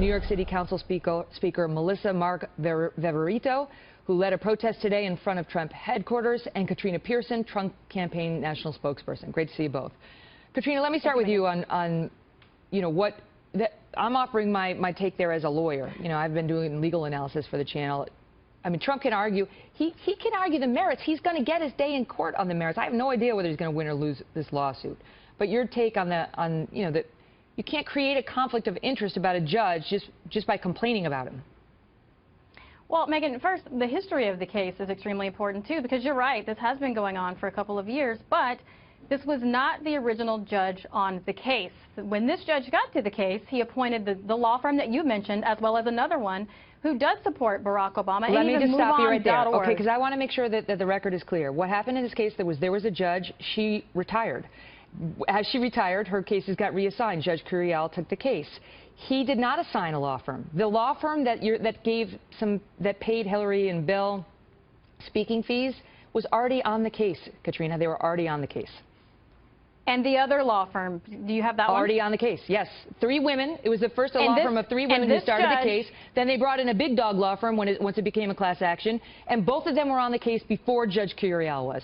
New York City Council Speaker Melissa Viverito, who led a protest today in front of Trump headquarters, and Katrina Pearson, Trump campaign national spokesperson. Great to see you both. Katrina, let me start with you on I'm offering my take there as a lawyer. You know, I've been doing legal analysis for the channel. I mean, Trump can argue. He can argue the merits. He's going to get his day in court on the merits. I have no idea whether he's going to win or lose this lawsuit. But your take on that you can't create a conflict of interest about a judge just by complaining about him. Well, Megan, first, the history of the case is extremely important, too, because you're right. This has been going on for a couple of years, but this was not the original judge on the case. When this judge got to the case, he appointed the law firm that you mentioned, as well as another one who does support Barack Obama. Let me just stop you right there, okay, because I want to make sure that the record is clear. What happened in this case, there was a judge. She retired. As she retired, her cases got reassigned. Judge Curiel took the case. He did not assign a law firm. The law firm that paid Hillary and Bill speaking fees was already on the case, Katrina. They were already on the case. And the other law firm, do you have that one? Already on the case, yes. 3 women. It was the first law firm of 3 women who started the case. Then they brought in a big dog law firm once it became a class action. And both of them were on the case before Judge Curiel was.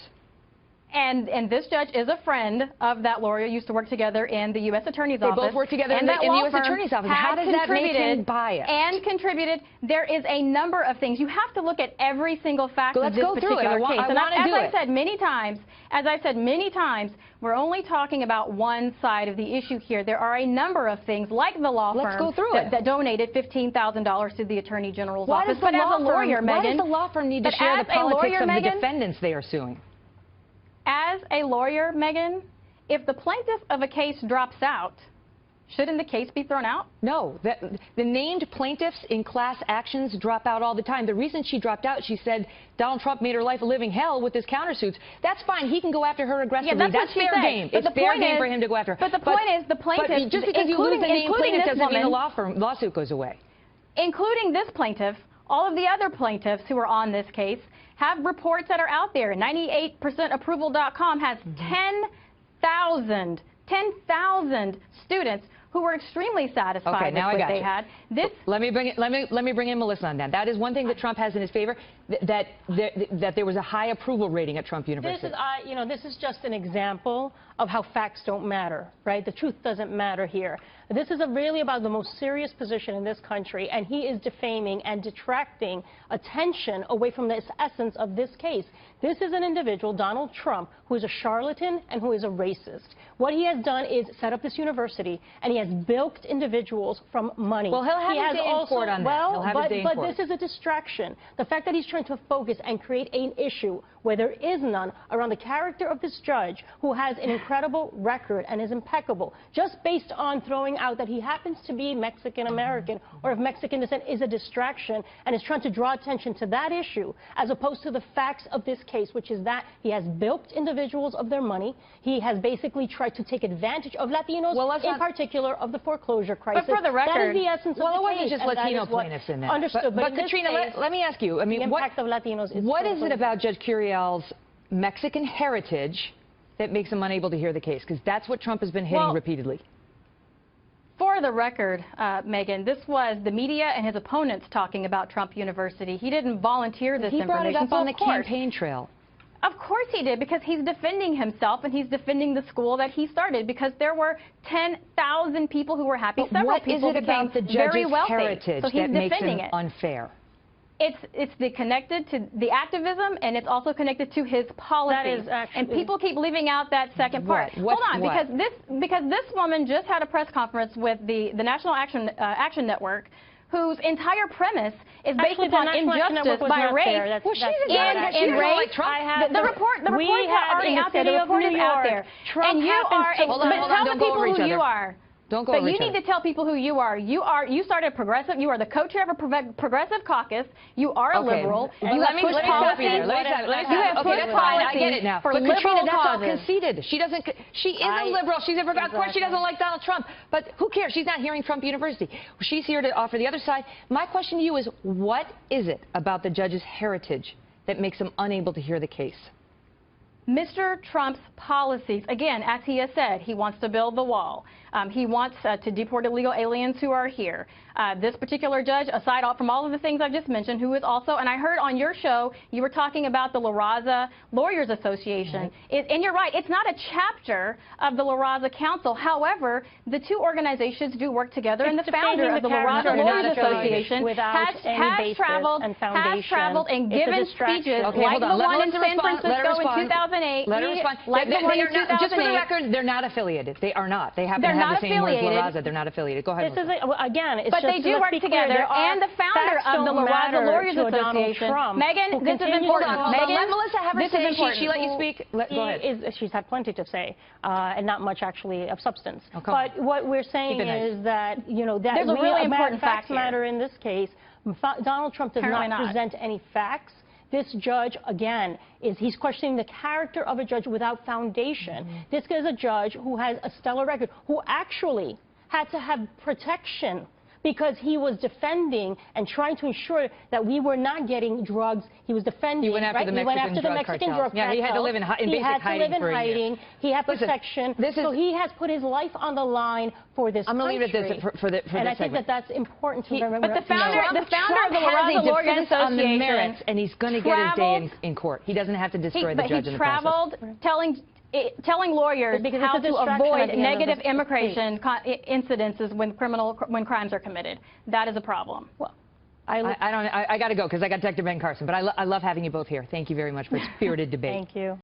And this judge is a friend of that lawyer. Used to work together in the U.S. Attorney's office. They both work together in the U.S. Attorney's office. How does that make him biased? And contributed. There is a number of things. You have to look at every single fact of this particular case. And as I've said many times, we're only talking about one side of the issue here. There are a number of things, like the law firm that donated $15,000 to the Attorney General's office. But as a lawyer, Megan, why does the law firm need to share the politics of the defendants they are suing? As a lawyer, Megan, if the plaintiff of a case drops out, shouldn't the case be thrown out? No. The named plaintiffs in class actions drop out all the time. The reason she dropped out, she said Donald Trump made her life a living hell with his countersuits. That's fine. He can go after her aggressively. Yeah, that's fair game. It's fair game for him to go after her. But the point is, the plaintiff, just because you lose the named plaintiff doesn't mean the lawsuit goes away. Including this plaintiff, all of the other plaintiffs who are on this case have reports that are out there. 98%approval.com has 10,000 students who were extremely satisfied with what they had. Let me bring in Melissa on that. That is one thing that Trump has in his favor, that there was a high approval rating at Trump University. This is just an example of how facts don't matter, right? The truth doesn't matter here. This is really about the most serious position in this country, and he is defaming and detracting attention away from the essence of this case. This is an individual, Donald Trump, who is a charlatan and who is a racist. What he has done is set up this university, and he has bilked individuals from money. Well, he'll have his day in court on that. But this is a distraction. The fact that he's trying to focus and create an issue where there is none around the character of this judge, who has an incredible record and is impeccable, just based on throwing out that he happens to be Mexican-American or of Mexican descent, is a distraction, and is trying to draw attention to that issue as opposed to the facts of this case, which is that he has bilked individuals of their money. He has basically tried to take advantage of Latinos, in particular, of the foreclosure crisis. But for the record, that is the essence of the case. Well, it wasn't just Latino plaintiffs in that. Understood. But Katrina, let me ask you, I mean, the impact of Latinos is what is it about Judge Curiel's Mexican heritage that makes him unable to hear the case? Because that's what Trump has been hitting repeatedly. For the record, Megan, this was the media and his opponents talking about Trump University. He didn't volunteer this information. He brought it up on the campaign trail. Of course he did, because he's defending himself and he's defending the school that he started, because there were 10,000 people who were happy. What is it about the judge's heritage that makes him unfair? It's connected to the activism, and it's also connected to his policies. And people keep leaving out that second part. Hold on, because this woman just had a press conference with the National Action Network, whose entire premise is based upon injustice by race. Well, she's in race. The report is already out there. The report is out there. And you are. But tell the people who you are. Don't go over each other. But you need to tell people who you are. You started progressive. You are the co-chair of a progressive caucus. You are a liberal. You have pushed policies. You have pushed policies. I get it now. For but liberal Katrina, that's all causes. conceded. She is a liberal. Of course, she doesn't like Donald Trump. But who cares? She's not hearing Trump University. She's here to offer the other side. My question to you is, what is it about the judge's heritage that makes him unable to hear the case? Mr. Trump's policies, again, as he has said, he wants to build the wall. He wants to deport illegal aliens who are here. This particular judge, aside from all of the things I've just mentioned, who is also, and I heard on your show, you were talking about the La Raza Lawyers Association. And you're right, it's not a chapter of the La Raza Council. However, the two organizations do work together, and the founder of the La Raza Lawyers Association has traveled and given speeches like the one in San Francisco in 2008. Just for the record, they're not affiliated. They are not. They happen to have the same words, La Raza. They're not affiliated. Go ahead. Again, it's but they do work together, and the founder of the La Raza Lawyers Association, Megan, this is important. Megan, let Melissa have her say. She let you speak. Go ahead. She's had plenty to say, and not much actually of substance. Okay. But what we're saying is that, you know, that there's a really important fact matter in this case. Donald Trump does not present any facts. This judge, again, he's questioning the character of a judge without foundation. This is a judge who has a stellar record, who actually had to have protection because he was defending and trying to ensure that we were not getting drugs. He was defending. He went after the Mexican drug cartel. Yeah, he had to live in basic hiding for a year. He had protection. So he has put his life on the line for this country. I'm going to leave it at this for this and I think that that's important to remember. But the founder of the La Raza Lawyers Association, and he's going to get his day in court. He doesn't have to destroy the judge in the process. But he traveled telling lawyers how to avoid negative immigration incidences when crimes are committed. That is a problem. Well, I got to go because I got Dr. Ben Carson, but I love having you both here. Thank you very much for a spirited debate. Thank you.